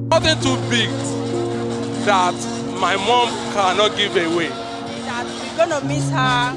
Nothing too big that my mom cannot give away. That we're gonna miss her,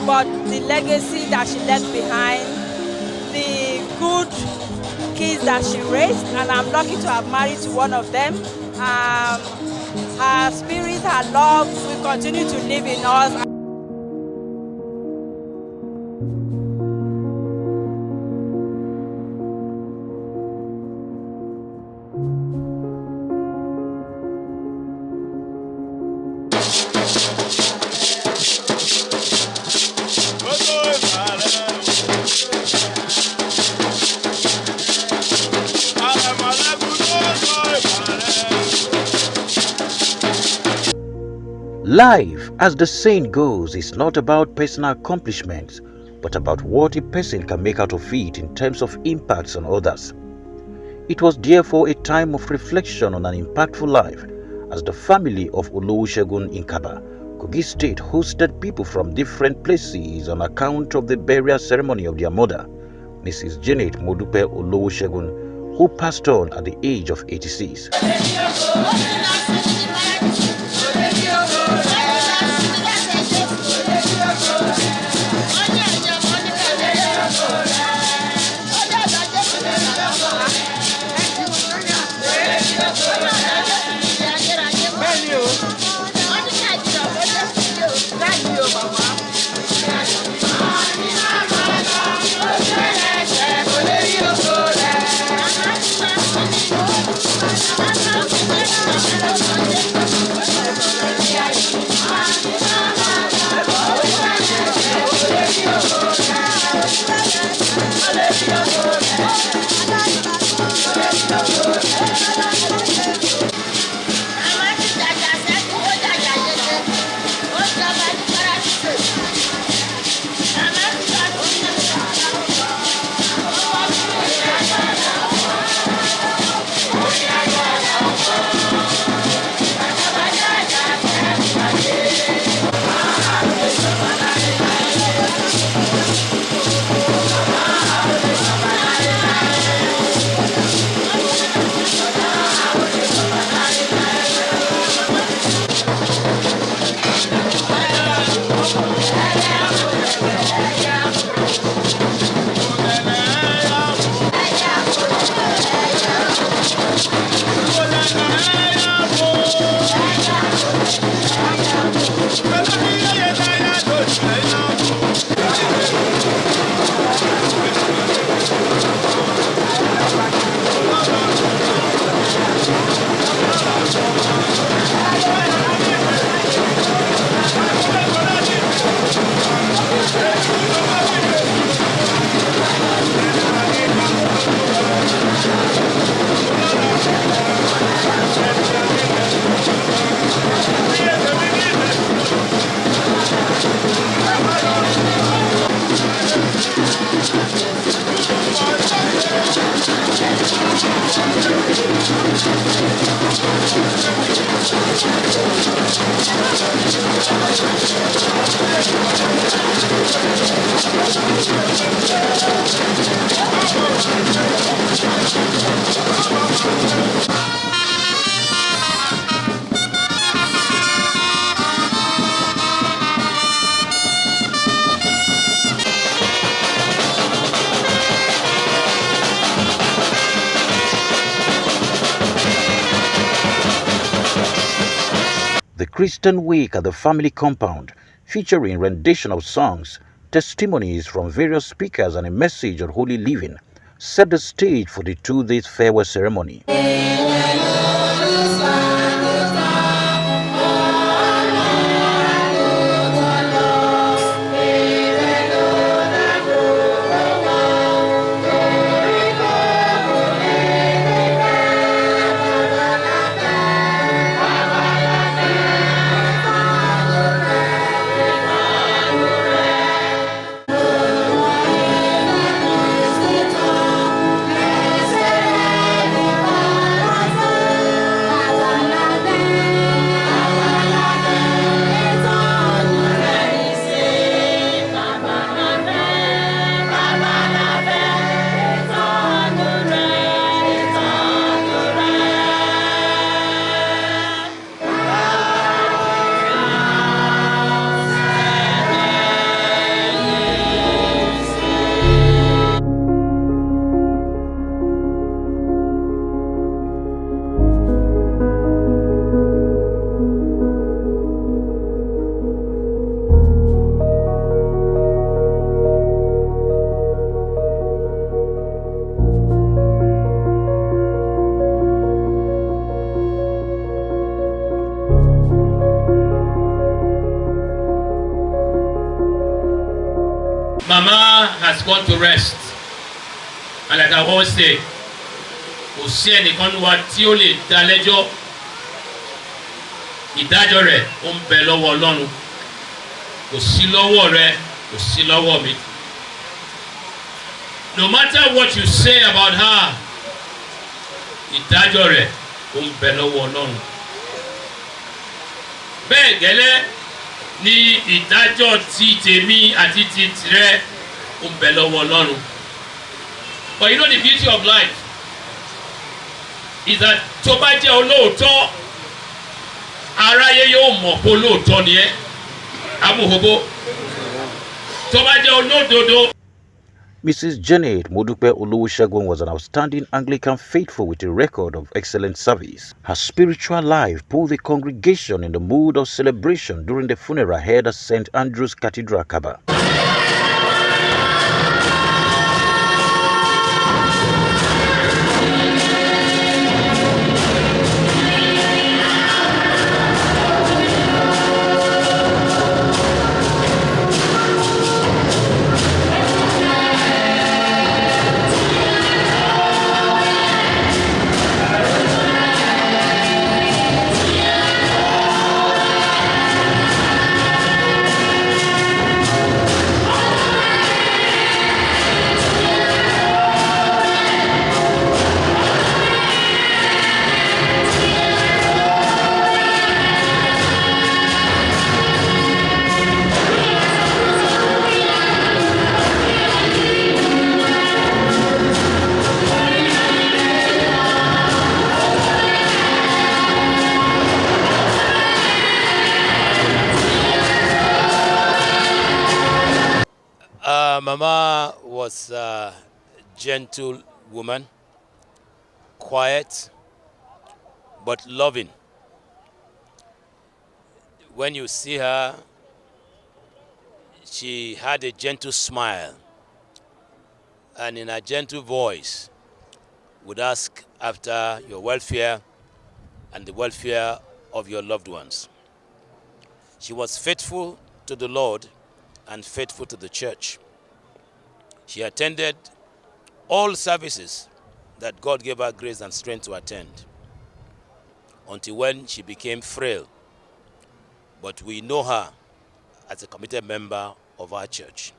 but the legacy that she left behind, the good kids that she raised, and I'm lucky to have married to one of them. Her spirit, her love will continue to live in us. Life, as the saying goes, is not about personal accomplishments, but about what a person can make out of it in terms of impacts on others. It was therefore a time of reflection on an impactful life as the family of Olusegun in Kaba, Kogi State, hosted people from different places on account of the burial ceremony of their mother, Mrs. Janet Modupe Olusegun, who passed on at the age of 86. The Christian Week at the family compound, featuring rendition of songs, testimonies from various speakers and a message on holy living, set the stage for the 2 days farewell ceremony. has gone to rest. And like I always say, kò sí ẹnìkan nínú wa tí ó lè dá lẹ́jọ́. Ìdájọ́ rẹ̀ ó ń bẹ lọ́wọ́ Ọlọ́run. Kò sí lọ́wọ́ rẹ, kò sí lọ́wọ́ mi. No matter what you say about her, ìdájọ́ rẹ̀ ó ń bẹ lọ́wọ́ Ọlọ́run. Bẹ́ẹ̀ gẹ́lẹ́ ni ìdájọ́ ti tèmi àti ti tirẹ̀ ó ń bẹ lọ́wọ́ Ọlọ́run. But you know the beauty of life is that tó bá jẹ́ olóòótọ́, aráyé yóò mọ̀ pé olóòótọ́ ni ẹ́. Amúhóbó. Tó bá jẹ́ olódodo. Mrs. Janet Modupe Olusegun was an outstanding Anglican faithful with a record of excellent service. Her spiritual life put the congregation in the mood of celebration during the funeral held at St. Andrew's Cathedral, Kaba. Mama was a gentle woman, quiet, but loving. When you see her, she had a gentle smile, and in a gentle voice would ask after your welfare and the welfare of your loved ones. She was faithful to the Lord and faithful to the church. She attended all services that God gave her grace and strength to attend, until when she became frail. But we know her as a committed member of our church.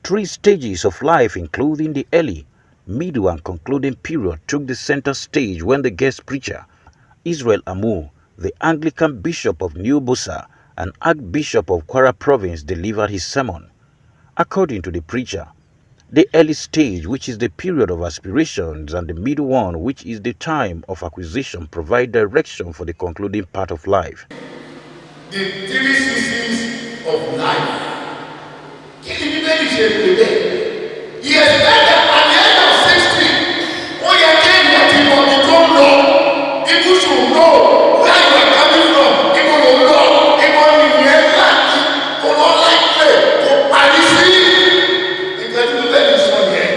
3 stages of life, including the early, middle and concluding period, took the center stage when the guest preacher, Israel Amu, the Anglican Bishop of New Busa and Archbishop of Kwara Province, delivered his sermon. According to the preacher, the early stage, which is the period of aspirations, and the middle one, which is the time of acquisition, provide direction for the concluding part of life. The 3 seasons of life. Kí ni Bíbélì ṣe pè bẹ́ẹ̀? He has said that at the end of 60, ó yẹ kí ènìyàn ti mọ̀ ní tó ń lọ. People should know where you are coming from. People will know. People will hear that. Kò lọ láìpẹ́, kò parí sí. Nǹkan tí Bíbélì sọ yẹn.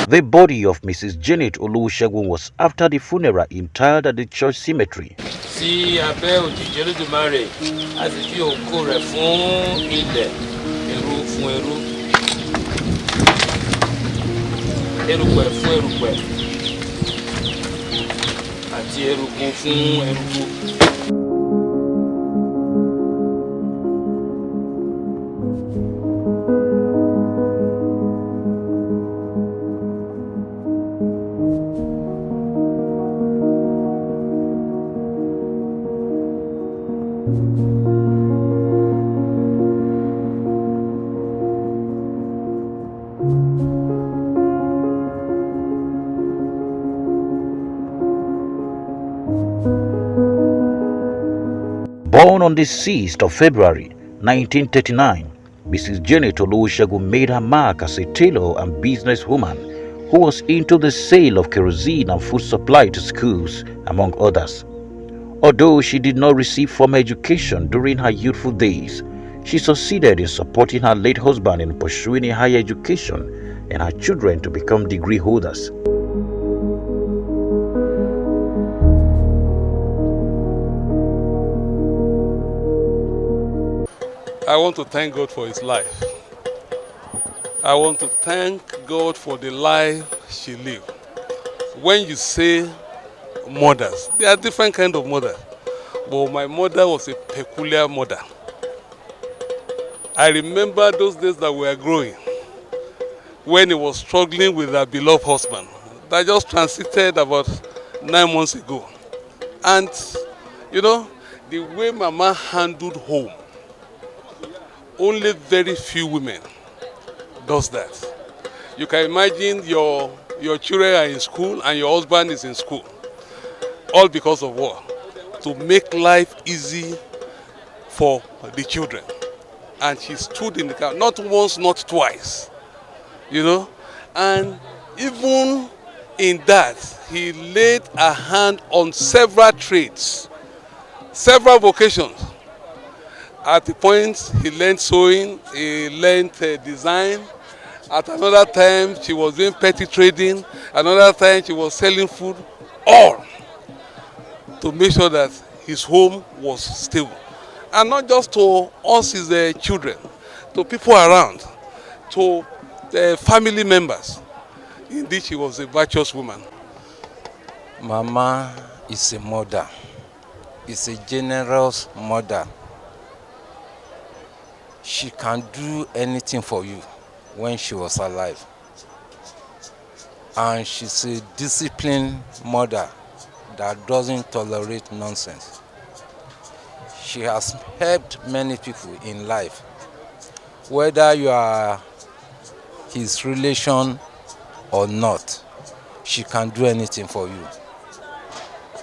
The body of Mrs. Janet Olusegun was, after the funeral, interred at the church cemetery. Sí abẹ́ òjìji Olódùmarè, a sì fi ògo rẹ̀ fún ilẹ̀, ẹrú fún ẹrú, erùpẹ̀ fún erùpẹ̀, àti eruku fún eruku. Born on the 6th of February 1939, Mrs. Janet Olusegun made her mark as a tailor and businesswoman who was into the sale of kerosene and food supply to schools, among others. Although she did not receive formal education during her youthful days, she succeeded in supporting her late husband in pursuing a higher education and her children to become degree holders. I want to thank God for his life. I want to thank God for the life she lived. When you say mothers, there are different kinds of mothers. But my mother was a peculiar mother. I remember those days that we were growing, when he was struggling with her beloved husband. That just transited about 9 months ago. And, you know, the way Mama handled home, only very few women does that. You can imagine your children are in school and your husband is in school. All because of what? To make life easy for the children. And she stood in the car, not once, not twice. You know? And even in that, he laid a hand on several trades, several vocations. At the point, he learned sewing, he learned design. At another time, she was doing petty trading. Another time, she was selling food. All to make sure that his home was stable. And not just to us, his children, to people around, to the family members. Indeed, she was a virtuous woman. Mama is a mother. Is a generous mother. She can do anything for you when she was alive. And she's a disciplined mother that doesn't tolerate nonsense. She has helped many people in life. Whether you are his relation or not, she can do anything for you.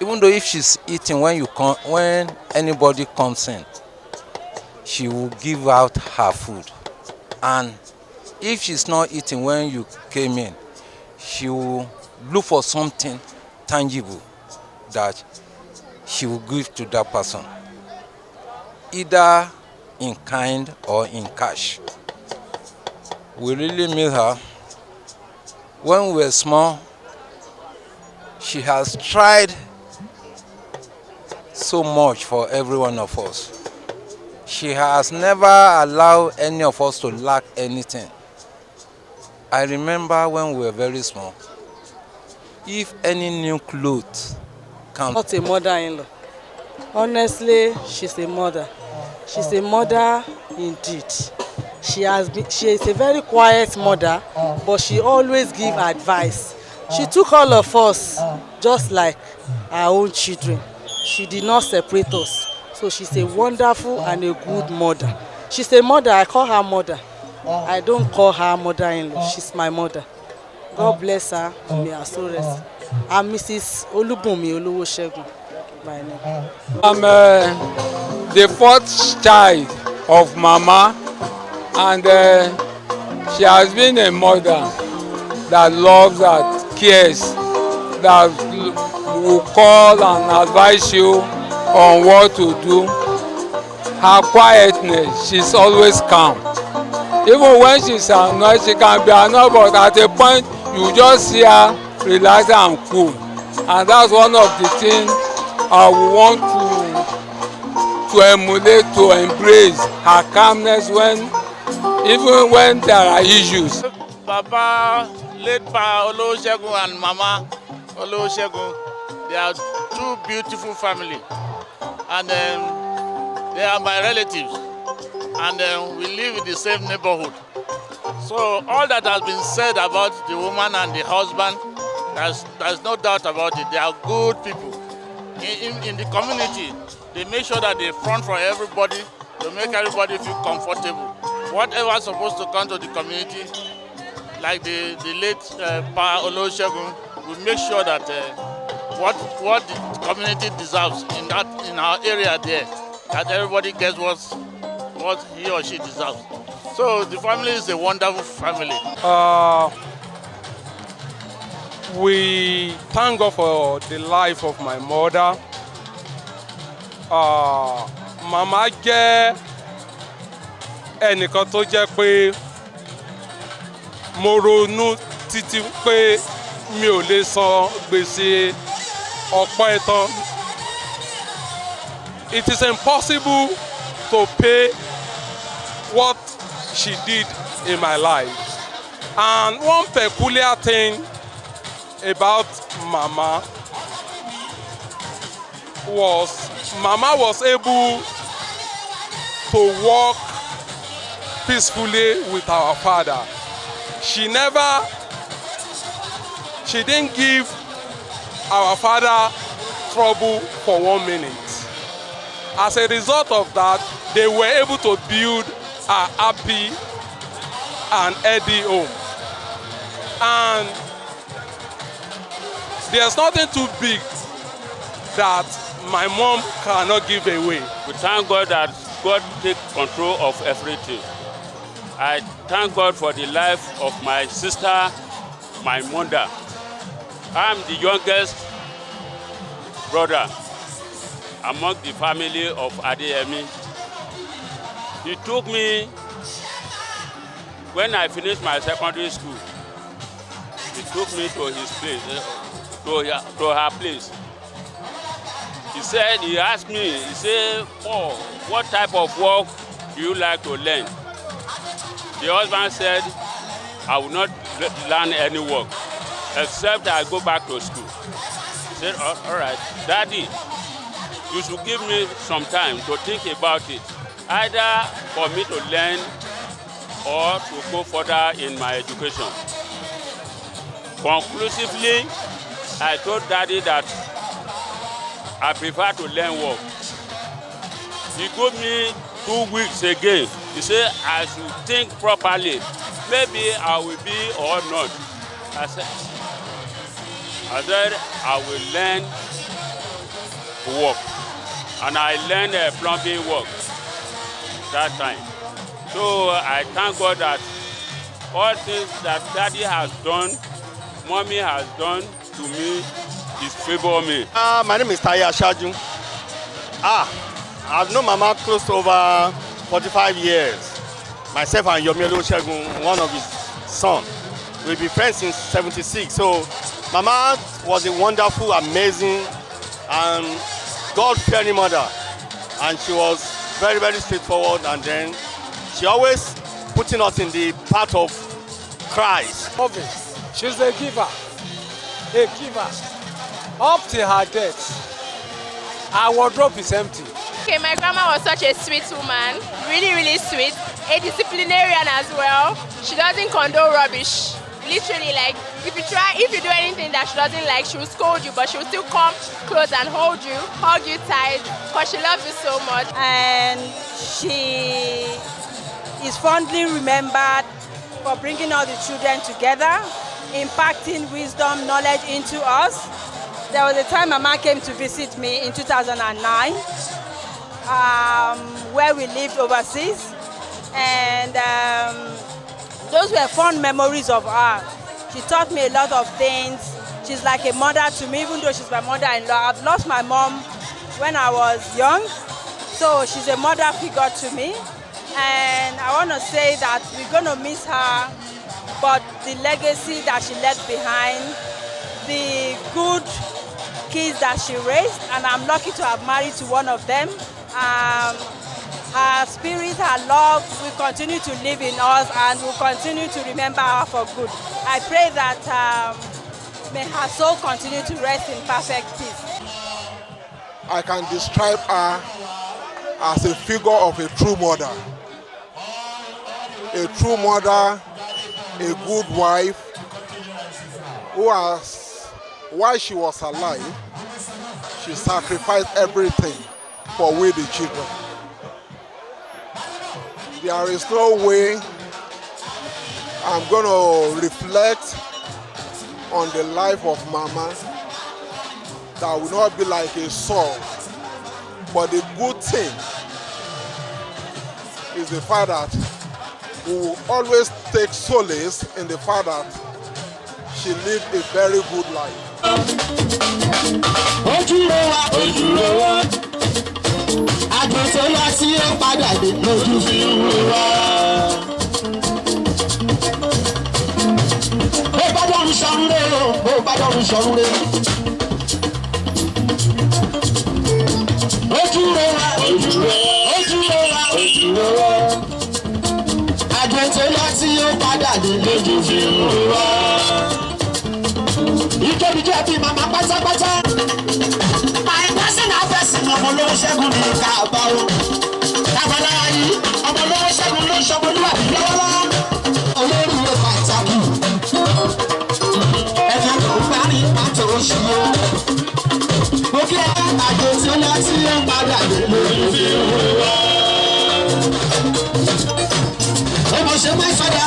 Even though if she's eating when anybody comes in, she will give out her food. And if she's not eating when you came in, she will look for something tangible that she will give to that person, either in kind or in cash. We really miss her. When we were small, she has tried so much for every one of us. She has never allowed any of us to lack anything. I remember when we were very small, if any new clothes come. Not a mother-in-law. Honestly, she's a mother. She's a mother indeed. She is a very quiet mother, but she always gives advice. She took all of us just like our own children. She did not separate us. So she's a wonderful and a good mother. She's a mother, I call her mother. I don't call her mother-in-law, she's my mother. God bless her, may her soul rest. I'm Mrs. Olubunmi Oluwosegun by name. I'm the fourth child of Mama, and she has been a mother that loves, that cares, that will call and advise you on what to do. Her quietness, she's always calm. Even when she's annoyed, she can be annoyed, but at a point you just see her relax and cool. And that's one of the things I want to emulate, to embrace her calmness even when there are issues. Papa, late Pa Olusegun and Mama Olusegun, they are two beautiful families. And they are my relatives, and we live in the same neighborhood. So all that has been said about the woman and the husband, there's no doubt about it. They are good people. In the community, they make sure that they front for everybody, to make everybody feel comfortable. Whatever is supposed to come to the community, like the late Pa Olusegun, we make sure that what the community deserves in our area there, that everybody gets what he or she deserves. So the family is a wonderful family. We thank God for the life of my mother. Mama jẹ́ ẹnìkan tó jẹ́ pé mo ronú títí pé mi ò lè san gbèsè ọpẹ́ tán. It is impossible to pay what she did in my life. And one peculiar thing about Mama was able to walk peacefully with our father. She didn't give our father trouble for 1 minute. As a result of that, they were able to build a happy and healthy home. And there's nothing too big that my mom cannot give away. We thank God that God takes control of everything. I thank God for the life of my sister, my mother. I'm the youngest brother among the family of Adeyemi. He took me when I finished my secondary school. He took me to his place, to her place. He asked me, he said, "Oh, what type of work do you like to learn?" The husband said, "I will not learn any work except I go back to school." He said, "All right, Daddy, you should give me some time to think about it, either for me to learn or to go further in my education." Conclusively, I told Daddy that I prefer to learn work. He gave me 2 weeks again. He said I should think properly. Maybe I will be or not. I said I will learn work. And I learned plumbing work that time. So I thank God that all things that Daddy has done, Mommy has done to me, is favor me. My name is Taye Ashaju. I've known Mama close to over 45 years. Myself and Yomi Olusegun, one of his sons. We've been friends since '76. So Mama was a wonderful, amazing, and God-fearing mother. And she was very, very straightforward. And then she always putting us in the path of Christ. She's a giver. Up to her death, our wardrobe is empty. Okay, my grandma was such a sweet woman, really, really sweet, a disciplinarian as well. She doesn't condone rubbish. Literally, like, if you do anything that she doesn't like, she will scold you, but she will still come close and hold you, hug you tight, because she loves you so much. And she is fondly remembered for bringing all the children together, impacting wisdom, knowledge into us. There was a time Mama came to visit me in 2009, where we lived overseas, and those were fond memories of her. She taught me a lot of things. She's like a mother to me, even though she's my mother-in-law. I've lost my mom when I was young, so she's a mother figure to me. And I want to say that we're going to miss her, but the legacy that she left behind, the good kids that she raised, and I'm lucky to have married to one of them. Her spirit, her love will continue to live in us, and will continue to remember her for good. I pray that may her soul continue to rest in perfect peace. I can describe her as a figure of a true mother. A true mother, a good wife, who has, while she was alive, she sacrificed everything for we the children. There is no way I'm going to reflect on the life of Mama that will not be like a song. But the good thing is the fact that we will always take solace in the fact that she lived a very good life. My personal person, ọmọ olówó Ṣẹ́gun ní Káàbá o. Tábàlára yìí, ọmọ olówó Ṣẹ́gun ló ń ṣọmọlúwàbí lọ́wọ́lọ́wọ́. Olórí rẹ̀ pàtàkì. Ẹ̀fọ́ kò bá rí pàtó oṣù o. Mo kí ẹ àjò tí ó lọ sí ó padà dé lórí fi wá. Ó mọ̀ ṣe máa sọ́dá.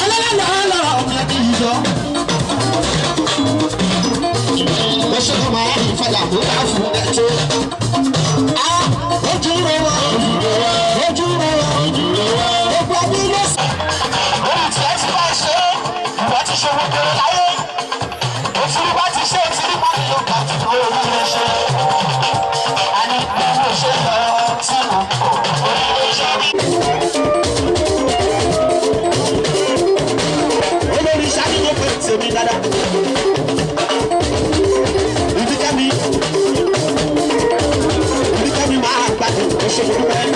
Ọlọ́lọ́lọ́ ọmọ ẹbí yìí lọ. Oṣù tó máa ń fọdà tó bá fún ẹjọ́. Ojú rẹ̀ wá, ojú rẹ̀ wá, gbogbo ẹbí ló sọ. Ohun tí ẹ ti bá ṣe, ìwọ ti ṣe gbogbo láyé. Òtún bá ti ṣe òtún bá ti lọ kà tí kò rí lè ṣe. A ní gbogbo ṣe lọ sí òkú orí ṣe. Olórí ṣáàbí ló pè tèmi dáadáa. Ìdíkẹ́mi máa gbádùn oṣooṣù rẹ̀.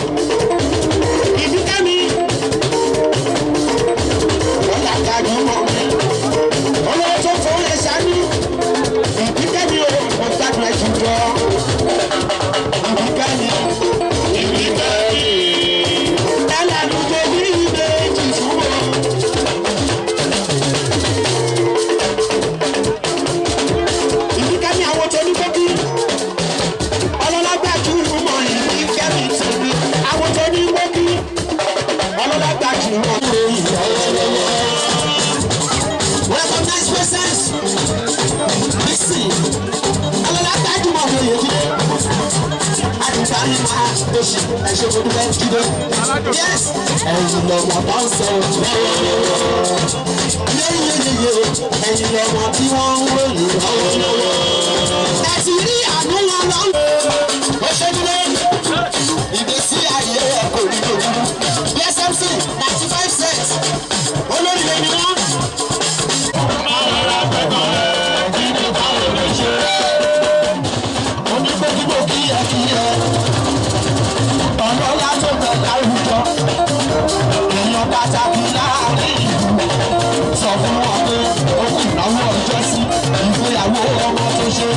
Ìdíkẹ́mi wọ́n dàgbà ní ọmọ mi. Olówó tó fowó lè ṣáájú. Ìdíkẹ́mi ò wọ́n gbádùn ẹ̀ jù lọ. Ìdíkẹ́mi. Ẹlẹ́nu tó ní ìbejì fún wọn. Ìdíkẹ́mi àwọn tó ní gbógi. Recognize presence. Listen. Yes. Ẹ̀yin lọ́mọ bá ń sọ ẹ̀yin lọ́mọ tí wọ́n ń ròyìn lọ́wọ́. Ẹ ti rí àánú wọn lọ́wọ́. Ó ṣe nílé ìgbésí ayé ẹ̀ kò rí lójú. BSMC 95 cents. Olórí lèmi náà. Ọlọ́lá tó bẹ̀ láwùjọ, èèyàn pàtàkì láàrin ìlú. Sọ fún wọn pé ó kù náwó ọjọ́ sí ìgbéyàwó ọmọ tó ṣe.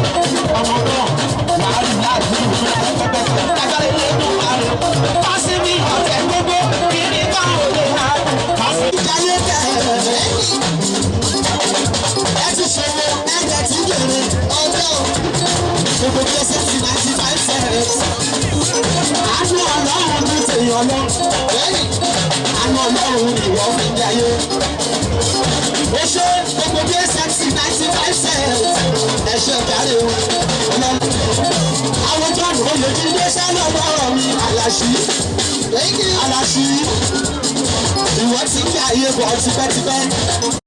Ọmọ náà wàá rí láàrin ìlú pẹ́pẹ́pẹ́. Lágbára ilé inú ààrẹ. Pásí ní ọ̀tẹ̀ gbogbo kiri káwọn lè ha. Pásí ìjáyé bẹ̀rẹ̀. Ẹ ti ṣòwò ẹgbẹ́ tí gbèrè ọjọ́. Gbogbo bí ẹsẹ̀ ti 95 cents. Àánú Ọlọ́run ní tèèyàn lọ. Àánú Ọlọ́run ni ìwọ fi ń jayé. Ó ṣe gbogbo bí SMC 95 cents. Ẹ̀ṣẹ̀ kárí o. Àwọn Jọ́ọ̀nù Oyèjídé sálọ̀ lọ́rọ̀ mi Àlàṣí. Àlàṣí. Ìwọ ti ń gbé ayé bọ̀ tipẹ́tipẹ́.